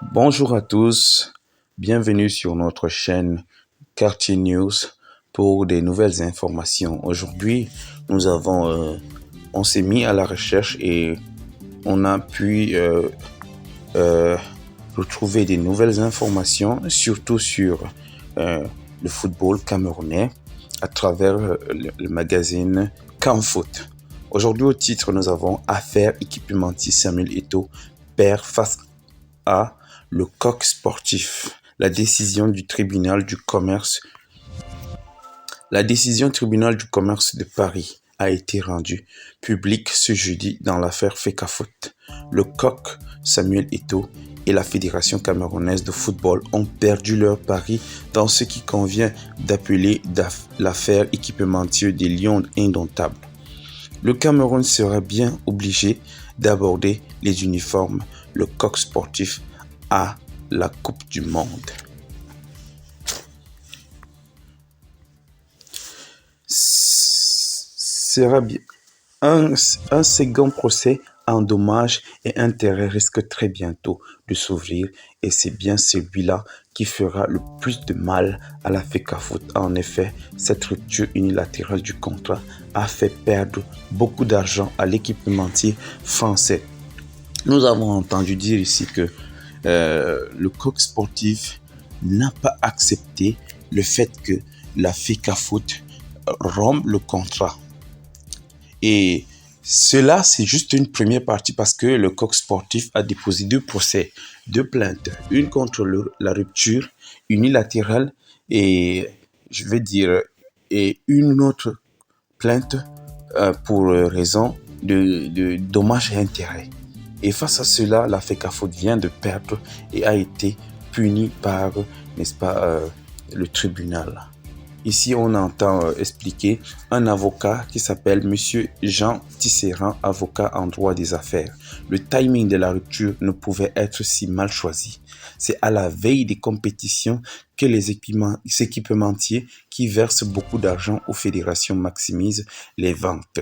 Bonjour à tous, bienvenue sur notre chaîne Quartier News pour des nouvelles informations. Aujourd'hui, on s'est mis à la recherche et on a pu retrouver des nouvelles informations, surtout sur le football camerounais à travers le magazine Camfoot. Aujourd'hui au titre, nous avons Affaire équipementier Samuel Eto'o perd face à le coq sportif. La décision du tribunal du commerce de Paris a été rendue publique ce jeudi dans l'affaire Fecafoot. Le coq Samuel Eto'o et la Fédération camerounaise de football ont perdu leur pari dans ce qui convient d'appeler l'affaire équipementier des Lions indomptables. Le Cameroun sera bien obligé d'aborder les uniformes, le coq sportif, à la Coupe du Monde. Sera bien. Un second procès en dommages et intérêts risque très bientôt de s'ouvrir et c'est bien celui-là qui fera le plus de mal à la Fecafoot. En effet, cette rupture unilatérale du contrat a fait perdre beaucoup d'argent à l'équipementier français. Nous avons entendu dire ici que le coq sportif n'a pas accepté le fait que la Fecafoot rompe le contrat. Et cela, c'est juste une première partie parce que le coq sportif a déposé deux procès, deux plaintes. Une contre la rupture unilatérale et, et une autre plainte pour raison de dommages et intérêts. Et face à cela, la Fecafoot vient de perdre et a été punie par, n'est-ce pas, le tribunal. Ici, on entend expliquer un avocat qui s'appelle Monsieur Jean Tisserand, avocat en droit des affaires. Le timing de la rupture ne pouvait être si mal choisi. C'est à la veille des compétitions que les équipementiers qui versent beaucoup d'argent aux fédérations maximisent les ventes.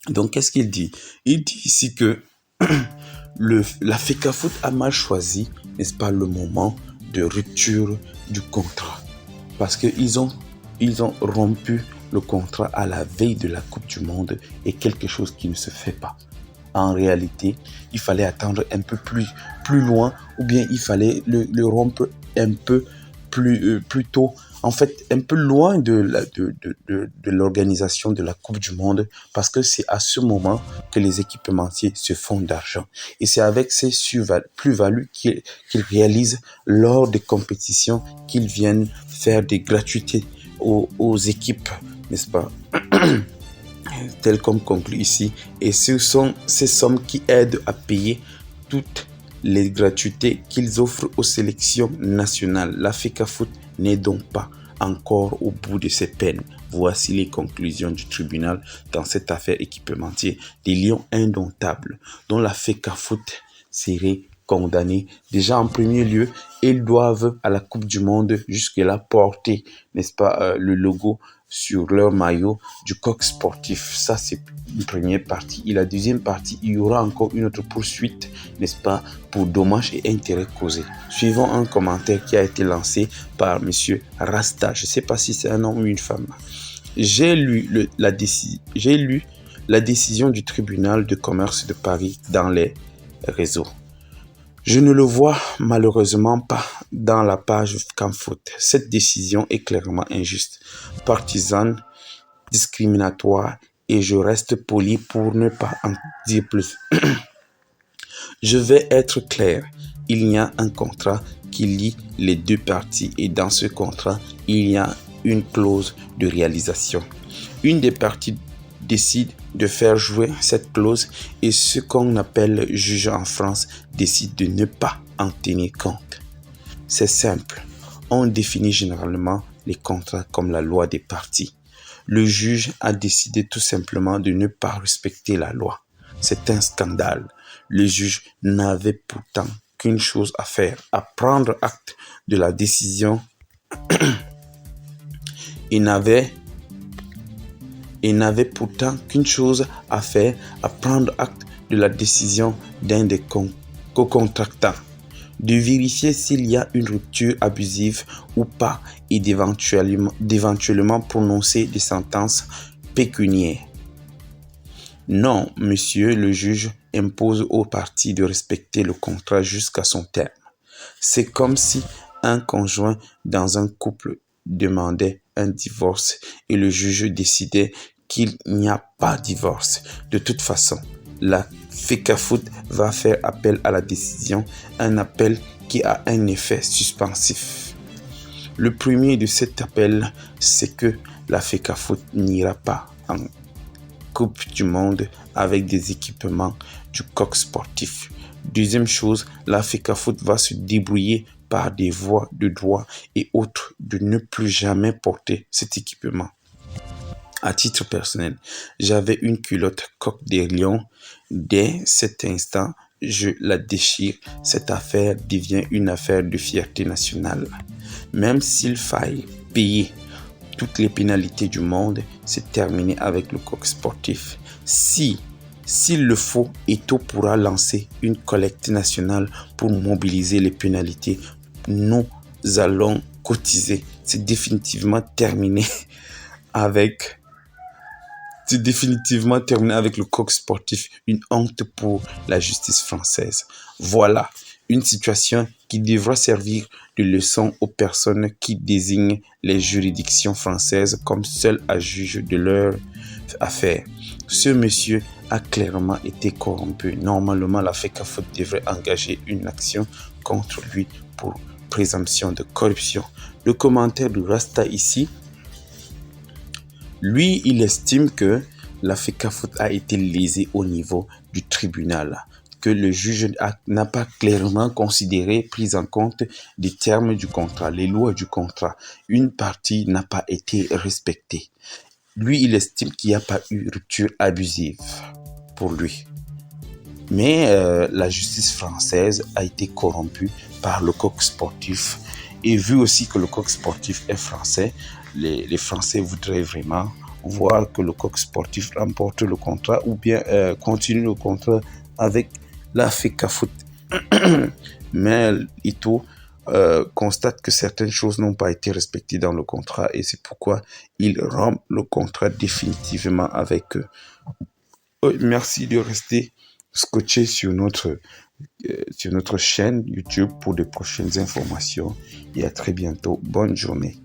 Donc, qu'est-ce qu'il dit? Il dit ici que la Fecafoot a mal choisi, n'est-ce pas, le moment de rupture du contrat. Parce qu'ils ont rompu le contrat à la veille de la Coupe du Monde et quelque chose qui ne se fait pas. En réalité, il fallait attendre un peu plus loin ou bien il fallait le rompre un peu plus tôt. En fait, un peu loin de l'organisation de la Coupe du Monde parce que c'est à ce moment que les équipementiers se font d'argent. Et c'est avec ces plus-values qu'ils réalisent lors des compétitions qu'ils viennent faire des gratuités aux équipes, n'est-ce pas? Tel comme conclu ici. Et ce sont ces sommes qui aident à payer toutes les gratuités qu'ils offrent aux sélections nationales. La Fecafoot n'est donc pas encore au bout de ses peines. Voici les conclusions du tribunal dans cette affaire équipementier des Lions indomptables dont la Fecafoot serait condamnée. Déjà en premier lieu, ils doivent à la Coupe du Monde jusque-là porter, n'est-ce pas, le logo sur leur maillot du coq sportif. Ça, c'est une première partie. Et la deuxième partie, il y aura encore une autre poursuite, n'est-ce pas, pour dommages et intérêts causés. Suivant un commentaire qui a été lancé par monsieur Rasta. Je ne sais pas si c'est un homme ou une femme. J'ai lu la décision du tribunal de commerce de Paris dans les réseaux. Je ne le vois malheureusement pas dans la page Camfoot. Cette décision est clairement injuste, partisane, discriminatoire et je reste poli pour ne pas en dire plus. Je vais être clair, il y a un contrat qui lie les deux parties et dans ce contrat, il y a une clause de réalisation. Une des parties décide de faire jouer cette clause et ce qu'on appelle juge en France décide de ne pas en tenir compte. C'est simple, on définit généralement les contrats comme la loi des parties. Le juge a décidé tout simplement de ne pas respecter la loi. C'est un scandale. Le juge n'avait pourtant qu'une chose à faire, à prendre acte de la décision. Il n'avait pourtant qu'une chose à faire, à prendre acte de la décision d'un des co-contractant, de vérifier s'il y a une rupture abusive ou pas et d'éventuellement prononcer des sentences pécuniaires. Non, monsieur le juge impose aux parties de respecter le contrat jusqu'à son terme. C'est comme si un conjoint dans un couple demandait un divorce et le juge décidait qu'il n'y a pas de divorce. De toute façon, la FECAFOOT va faire appel à la décision, un appel qui a un effet suspensif. Le premier de cet appel, c'est que la FECAFOOT n'ira pas en Coupe du Monde avec des équipements du coq sportif. Deuxième chose, la FECAFOOT va se débrouiller par des voies de droit et autres de ne plus jamais porter cet équipement. À titre personnel, j'avais une culotte coq des lions. Dès cet instant, je la déchire. Cette affaire devient une affaire de fierté nationale. Même s'il faille payer toutes les pénalités du monde, c'est terminé avec le coq sportif. S'il le faut, Eto'o pourra lancer une collecte nationale pour mobiliser les pénalités. Nous allons cotiser. C'est définitivement terminé avec le coq sportif. Une honte pour la justice française. Voilà une situation qui devra servir de leçon aux personnes qui désignent les juridictions françaises comme seules à juger de leur affaire. Ce monsieur a clairement été corrompu. Normalement, la FECAFOOT devrait engager une action contre lui pour présomption de corruption. Le commentaire de Rasta ici, lui, il estime que la FECAFOOT a été lésée au niveau du tribunal, que le juge n'a pas clairement considéré, pris en compte les termes du contrat, les lois du contrat. Une partie n'a pas été respectée. Lui, il estime qu'il n'y a pas eu rupture abusive pour lui. Mais la justice française a été corrompue par le coq sportif. Et vu aussi que le coq sportif est français, les Français voudraient vraiment voir que le coq sportif remporte le contrat ou bien continue le contrat avec la FECAFOOT. Mais Eto'o constate que certaines choses n'ont pas été respectées dans le contrat et c'est pourquoi il rompt le contrat définitivement avec eux. Merci de rester scotché sur notre chaîne YouTube pour de prochaines informations et à très bientôt. Bonne journée.